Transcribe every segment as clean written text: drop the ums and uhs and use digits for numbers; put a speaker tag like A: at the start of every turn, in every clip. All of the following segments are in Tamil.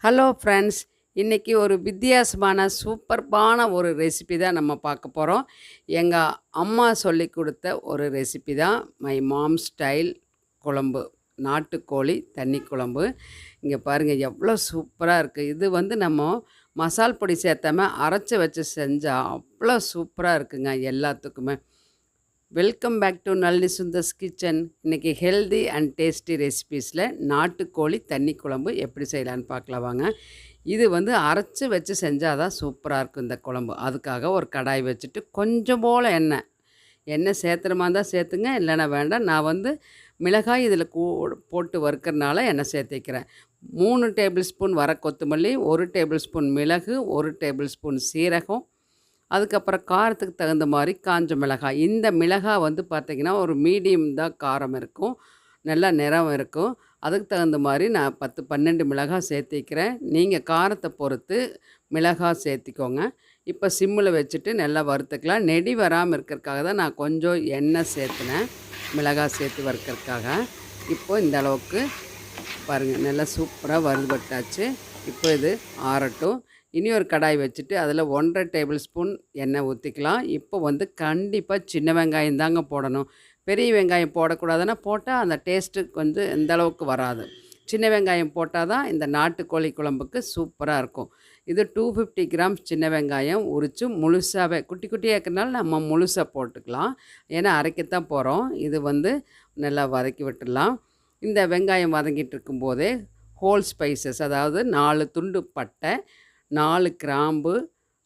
A: ஹலோ ஃப்ரெண்ட்ஸ், இன்றைக்கி ஒரு வித்தியாசமான சூப்பர்பான ஒரு ரெசிபி தான் நம்ம பார்க்க போகிறோம். எங்கள் அம்மா சொல்லி கொடுத்த ஒரு ரெசிபி தான் மை மாம் ஸ்டைல் குழம்பு, நாட்டுக்கோழி தண்ணி குழம்பு. இங்கே பாருங்கள் எவ்வளோ சூப்பராக இருக்குது. இது வந்து நம்ம மசால் பொடி சேர்த்தாம அரைச்சி வச்சு செஞ்சால் அவ்வளோ சூப்பராக இருக்குங்க எல்லாத்துக்குமே. Welcome back to Nalli Sundar's kitchen. இன்றைக்கி ஹெல்தி அண்ட் டேஸ்டி ரெசிபீஸில் நாட்டுக்கோழி தண்ணி குழம்பு எப்படி செய்யலான்னு பார்க்கலாம் வாங்க. இது வந்து அரைச்சி வச்சு செஞ்சால் தான் சூப்பராக இருக்கும் இந்த குழம்பு. அதுக்காக ஒரு கடாய் வச்சுட்டு கொஞ்சம் போல் எண்ணெய் சேர்த்துற மாதிரி தான் சேர்த்துங்க, இல்லைன்னா வேண்டாம். நான் வந்து மிளகாய் இதில் போட்டு வறுக்கிறனால எண்ணெய் சேர்த்திக்கிறேன். 3 டேபிள் ஸ்பூன் வர கொத்தமல்லி, 1 டேபிள் ஸ்பூன் மிளகு, 1 டேபிள் ஸ்பூன் சீரகம், அதுக்கப்புறம் காரத்துக்கு தகுந்த மாதிரி காஞ்ச மிளகாய். இந்த மிளகாய் வந்து பார்த்திங்கன்னா ஒரு மீடியம் தான் காரம் இருக்கும், நல்லா நிறம் இருக்கும். அதுக்கு தகுந்த மாதிரி நான் 10-12 மிளகாய் சேர்த்திக்கிறேன். நீங்கள் காரத்தை பொறுத்து மிளகாய் சேர்த்திக்கோங்க. இப்போ சிம்மில் வச்சுட்டு நல்லா வறுத்துக்கலாம். நெடி வராமல் இருக்கிறதுக்காக தான் நான் கொஞ்சம் எண்ணெய் சேர்த்துனேன், மிளகாய் சேர்த்து வறுக்கிறதுக்காக. இப்போ இந்த அளவுக்கு பாருங்கள் நல்லா சூப்பராக வறுபட்டாச்சு. இப்போ இது ஆறட்டும். இனி ஒரு கடாய் வச்சுட்டு அதில் 1.5 டேபிள் ஸ்பூன் எண்ணெய் ஊற்றிக்கலாம். இப்போ வந்து கண்டிப்பாக சின்ன வெங்காயம் தாங்க போடணும். பெரிய வெங்காயம் போடக்கூடாதுன்னா போட்டால் அந்த டேஸ்ட்டுக்கு வந்து எந்த அளவுக்கு வராது. சின்ன வெங்காயம் போட்டால் தான் இந்த நாட்டுக்கோழி குழம்புக்கு சூப்பராக இருக்கும். இது 250 கிராம்ஸ் சின்ன வெங்காயம் உரித்து முழுசாகவே, குட்டி குட்டியாக இருக்கிறனால நம்ம முழுசாக போட்டுக்கலாம், ஏன்னா அரைக்கத்தான் போகிறோம். இது வந்து நல்லா வதக்கி விட்டுடலாம். இந்த வெங்காயம் வதங்கிட்டு இருக்கும்போதே ஹோல் ஸ்பைசஸ், அதாவது 4 துண்டு பட்டை, 4 கிராம்பு,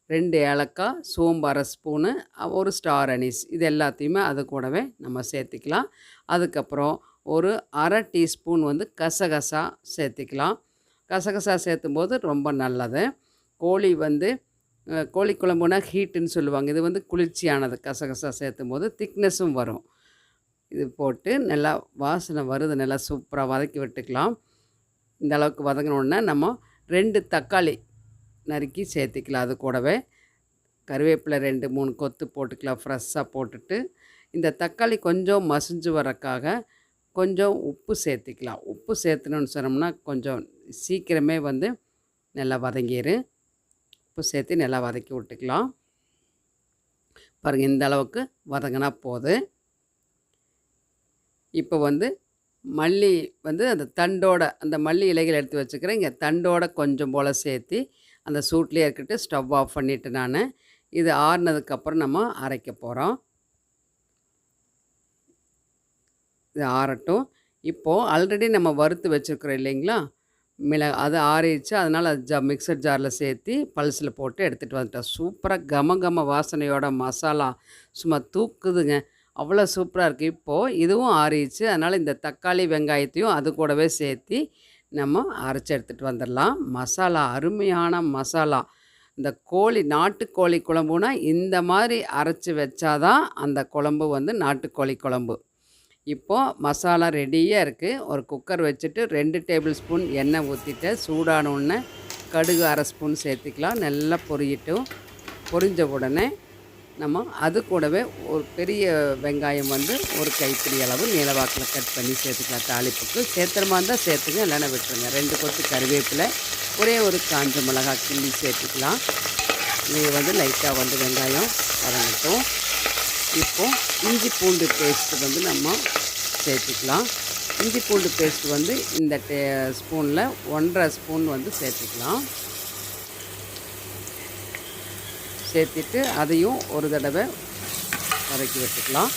A: 2 ஏலக்காய், சோம்பு 1/2 ஸ்பூனு, 1 ஸ்டார் அனீஸ், இது எல்லாத்தையுமே அது கூடவே நம்ம சேர்த்திக்கலாம். அதுக்கப்புறம் ஒரு 1/2 டீஸ்பூன் வந்து கசகசா சேர்த்திக்கலாம். கசகசா சேர்த்தும்போது ரொம்ப நல்லது. கோழி வந்து கோழி குழம்புனா ஹீட்டுன்னு சொல்லுவாங்க. இது வந்து குளிர்ச்சியானது. கசகசா சேர்த்தும்போது திக்னஸும் வரும். இது போட்டு நல்லா வாசனை வருது, நல்லா சூப்பராக வதக்கி விட்டுக்கலாம். இந்த அளவுக்கு வதங்கினோடனே நம்ம 2 தக்காளி நறுக்கி சேர்த்திக்கலாம். அது கூடவே கருவேப்பிலை 2-3 கொத்து போட்டுக்கலாம், ஃப்ரெஷ்ஷாக போட்டுட்டு. இந்த தக்காளி கொஞ்சம் மசிஞ்சு வரக்காக கொஞ்சம் உப்பு சேர்த்திக்கலாம். உப்பு சேர்த்துணுன்னு சொன்னோம்னா கொஞ்சம் சீக்கிரமே வந்து நல்லா வதங்கிடு. உப்பு சேர்த்து நல்லா வதக்கி விட்டுக்கலாம். பாருங்கள் இந்த அளவுக்கு வதங்கினா போதும். இப்போ வந்து மல்லி வந்து அந்த தண்டோட, அந்த மல்லி இலைகள் எடுத்து வச்சுக்கிறேன். இங்கே தண்டோட கொஞ்சம் போல் சேர்த்து அந்த சூட்லேயே இருக்கட்டு ஸ்டவ் ஆஃப் பண்ணிவிட்டு நான் இது ஆறுனதுக்கப்புறம் நம்ம அரைக்க போகிறோம். இது ஆறட்டும். இப்போது ஆல்ரெடி நம்ம வறுத்து வச்சுருக்குறோம் இல்லைங்களா அது ஆறிடுச்சு. அதனால் அது மிக்சர் ஜாரில் சேர்த்து பல்ஸில் போட்டு எடுத்துகிட்டு வந்துட்டோம். சூப்பராக கம வாசனையோட மசாலா சும்மா தூக்குதுங்க, அவ்வளோ சூப்பராக இருக்குது. இப்போது இதுவும் ஆறிடுச்சு. அதனால் இந்த தக்காளி வெங்காயத்தையும் அது கூடவே சேர்த்து நம்ம அரைச்சி எடுத்துகிட்டு வந்துடலாம். மசாலா அருமையான மசாலா. இந்த நாட்டுக்கோழி குழம்புனா இந்த மாதிரி அரைச்சி வச்சாதான் அந்த குழம்பு வந்து நாட்டுக்கோழி குழம்பு. இப்போது மசாலா ரெடியாக இருக்குது. ஒரு குக்கர் வச்சுட்டு 2 டேபிள் ஸ்பூன் எண்ணெய் ஊற்றிட்டு சூடானோடனே கடுகு 1/2 ஸ்பூன் சேர்த்துக்கலாம். நல்லா பொரிஞ்ச உடனே நம்ம அது கூடவே ஒரு பெரிய வெங்காயம் வந்து ஒரு கைப்பிடி அளவு நீளவாக்கில் கட் பண்ணி சேர்த்துக்கலாம். தாளிப்புக்கு சேர்த்துற மாதிரி இருந்தால் சேர்த்துங்க, இல்லைன்னா விட்டுருங்க. 2 கொத்து கருவேப்பிலை, ஒரே ஒரு காஞ்ச மிளகாய் கிள்ளி சேர்த்துக்கலாம். இது வந்து லைட்டாக வந்து வெங்காயம் வதங்கட்டும். இப்போது இஞ்சி பூண்டு பேஸ்ட்டு வந்து நம்ம சேர்த்துக்கலாம். இஞ்சி பூண்டு பேஸ்ட் வந்து இந்த ஸ்பூனில் 1.5 ஸ்பூன் வந்து சேர்த்துக்கலாம். சேர்த்துட்டு அதையும் ஒரு தடவை வதக்கி விட்டுக்கலாம்.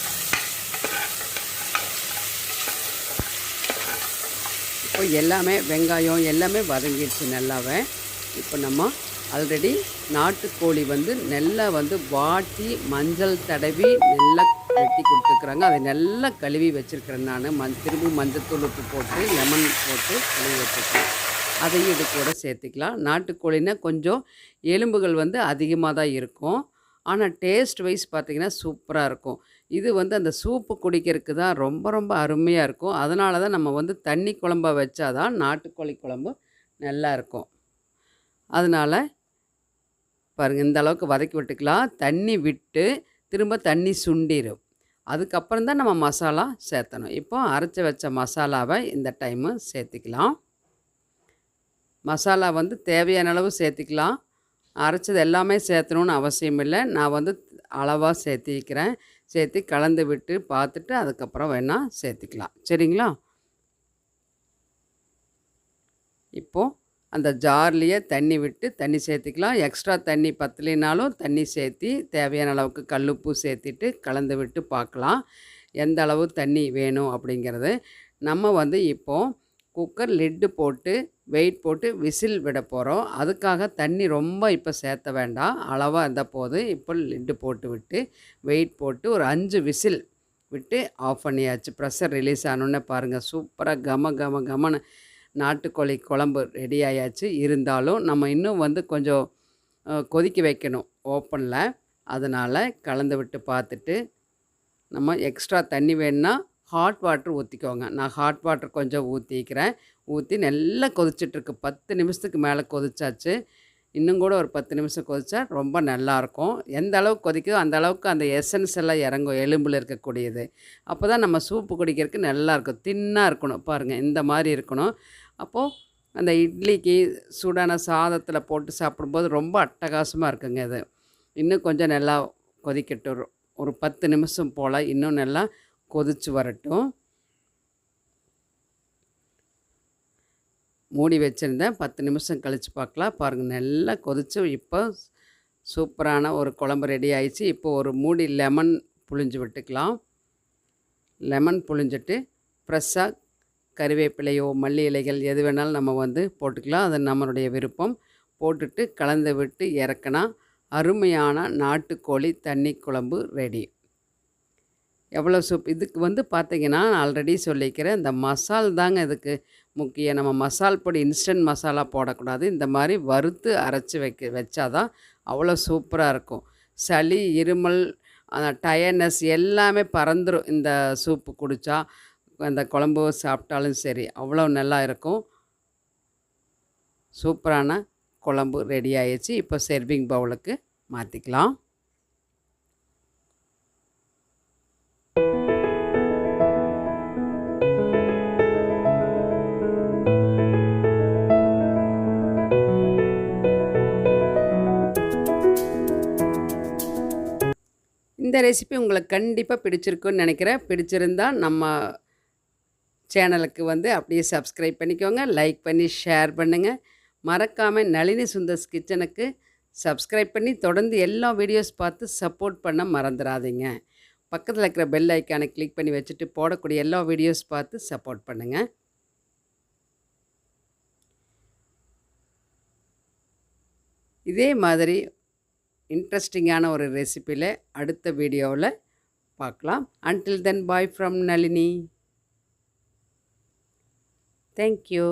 A: இப்போ எல்லாமே வெங்காயம் எல்லாமே வதங்கிடுச்சு நல்லாவே. இப்போ நம்ம ஆல்ரெடி நாட்டுக்கோழி வந்து நல்லா வந்து வாட்டி மஞ்சள் தடவி நல்லா வெட்டி கொடுத்துருக்குறாங்க. அதை நல்லா கழுவி வச்சுருக்கிறேன் நான். திரும்பி மஞ்சத்தூள் உப்பு போட்டு லெமன் போட்டு கழுவி வச்சுருக்கேன். அதையும் இது கூட சேர்த்துக்கலாம். நாட்டுக்கோழின்னா கொஞ்சம் எலும்புகள் வந்து அதிகமாக தான் இருக்கும், ஆனால் டேஸ்ட் வைஸ் பார்த்திங்கன்னா சூப்பராக இருக்கும். இது வந்து அந்த சூப்பு குடிக்கிறதுக்கு தான் ரொம்ப அருமையாக இருக்கும். அதனால தான் நம்ம வந்து தண்ணி குழம்பா வச்சா தான் நாட்டுக்கோழி குழம்பு நல்லா இருக்கும். அதனால் பாருங்கள் இந்த அளவுக்கு வதக்கி விட்டுக்கலாம். தண்ணி விட்டு திரும்ப தண்ணி சுண்டிடும். அதுக்கப்புறம் தான் நம்ம மசாலா சேர்த்தணும். இப்போ அரைச்சி வச்ச மசாலாவை இந்த டைமு சேர்த்துக்கலாம். மசாலா வந்து தேவையான அளவு சேர்த்திக்கலாம். அரைச்சது எல்லாமே சேர்த்தணுன்னு அவசியம் இல்லை. நான் வந்து அளவாக சேர்த்திக்கிறேன். சேர்த்து கலந்து விட்டு பார்த்துட்டு அதுக்கப்புறம் வேணால் சேர்த்திக்கலாம். சரிங்களா? இப்போது அந்த ஜார்லேயே தண்ணி விட்டு தண்ணி சேர்த்திக்கலாம். எக்ஸ்ட்ரா தண்ணி பத்தலைனாலும் தண்ணி சேர்த்தி தேவையான அளவுக்கு கல்லுப்பு சேர்த்திட்டு கலந்து விட்டு பார்க்கலாம். எந்த அளவு தண்ணி வேணும் அப்படிங்கிறது. நம்ம வந்து இப்போது குக்கர் லிட்டு போட்டு வெயிட் போட்டு விசில் விட போகிறோம். அதுக்காக தண்ணி ரொம்ப இப்போ சேர்த்த வேண்டாம். அளவாக இருந்தால் போதும். இப்போ லிட்டு போட்டு விட்டு வெயிட் போட்டு ஒரு 5 விசில் விட்டு ஆஃப் பண்ணியாச்சு. ப்ரெஷர் ரிலீஸ் ஆனோடனே பாருங்கள், சூப்பராக கம கம கமன்னு நாட்டுக்கோழி குழம்பு ரெடி ஆயாச்சு. இருந்தாலும் நம்ம இன்னும் வந்து கொஞ்சம் கொதிக்க வைக்கணும் ஓப்பனில். அதனால் கலந்து விட்டு பார்த்துட்டு நம்ம எக்ஸ்ட்ரா தண்ணி வேணுன்னா ஹாட் வாட்டர் ஊற்றிக்கோங்க. நான் ஹாட் வாட்டர் கொஞ்சம் ஊற்றிக்கிறேன். ஊற்றி நல்லா கொதிச்சிட்ருக்கு. 10 நிமிஷத்துக்கு மேலே கொதிச்சாச்சு. இன்னும் கூட ஒரு 10 நிமிஷம் கொதிச்சா ரொம்ப நல்லாயிருக்கும். எந்த அளவுக்கு கொதிக்குதோ அந்த அளவுக்கு அந்த எசன்ஸ் எல்லாம் இறங்கும் எலும்பில் இருக்கக்கூடியது. அப்போ தான் நம்ம சூப்பு குடிக்கிறதுக்கு நல்லாயிருக்கும். தின்னாக இருக்கணும் பாருங்கள், இந்த மாதிரி இருக்கணும். அப்போது அந்த இட்லிக்கு சூடான சாதத்தில் போட்டு சாப்பிடும்போது ரொம்ப அட்டகாசமாக இருக்குங்க இது. இன்னும் கொஞ்சம் நல்லா கொதிக்கட்டும். ஒரு 10 நிமிஷம் போல் இன்னும் நல்லா கொதிச்சு வரட்டும். மூடி வச்சுருந்தேன். 10 நிமிஷம் கழித்து பார்க்கலாம். பாருங்கள், நல்லா கொதிச்சு இப்போ சூப்பரான ஒரு குழம்பு ரெடி ஆயிடுச்சு. இப்போ ஒரு மூடி லெமன் புழிஞ்சு விட்டுக்கலாம். லெமன் புழிஞ்சிட்டு ஃப்ரெஷ்ஷாக கறிவேப்பிலையோ மல்லி இலைகள் எது வேணாலும் நம்ம வந்து போட்டுக்கலாம். அது நம்மளுடைய விருப்பம். போட்டுட்டு கலந்து விட்டு இறக்குனா அருமையான நாட்டுக்கோழி தண்ணி குழம்பு ரெடி. எவ்வளோ சூப்! இதுக்கு வந்து பார்த்திங்கன்னா, நான் ஆல்ரெடி சொல்லிக்கிறேன், இந்த மசால் தாங்க இதுக்கு முக்கியம். நம்ம மசால் பொடி இன்ஸ்டன்ட் மசாலா போடக்கூடாது. இந்த மாதிரி வறுத்து அரைச்சி வச்சா தான் அவ்வளோ சூப்பராக இருக்கும். சளி, இருமல், டயர்ட்னஸ் எல்லாமே பறந்துடும் இந்த சூப்பு குடித்தா. அந்த குழம்பு சாப்பிட்டாலும் சரி, அவ்வளோ நல்லா இருக்கும். சூப்பரான குழம்பு ரெடி ஆயிடுச்சு. இப்போ சர்விங் பவுலுக்கு மாற்றிக்கலாம். இந்த ரெசிபி உங்களுக்கு கண்டிப்பாக பிடிச்சிருக்குன்னு நினைக்கிறேன். பிடிச்சிருந்தா நம்ம சேனலுக்கு வந்து அப்படியே சப்ஸ்கிரைப் பண்ணிக்கோங்க. லைக் பண்ணி ஷேர் பண்ணுங்கள். மறக்காமல் நளினி சுந்தர்ஸ் கிச்சனுக்கு சப்ஸ்கிரைப் பண்ணி தொடர்ந்து எல்லா வீடியோஸ் பார்த்து சப்போர்ட் பண்ண மறந்துடாதீங்க. பக்கத்தில் இருக்கிற பெல் ஐக்கானை கிளிக் பண்ணி வச்சுட்டு போடக்கூடிய எல்லா வீடியோஸ் பார்த்து சப்போர்ட் பண்ணுங்கள். இதே மாதிரி இன்ட்ரெஸ்டிங்கான ஒரு ரெசிபியில் அடுத்த வீடியோவில் பார்க்கலாம். Until then, bye from Nalini. Thank you.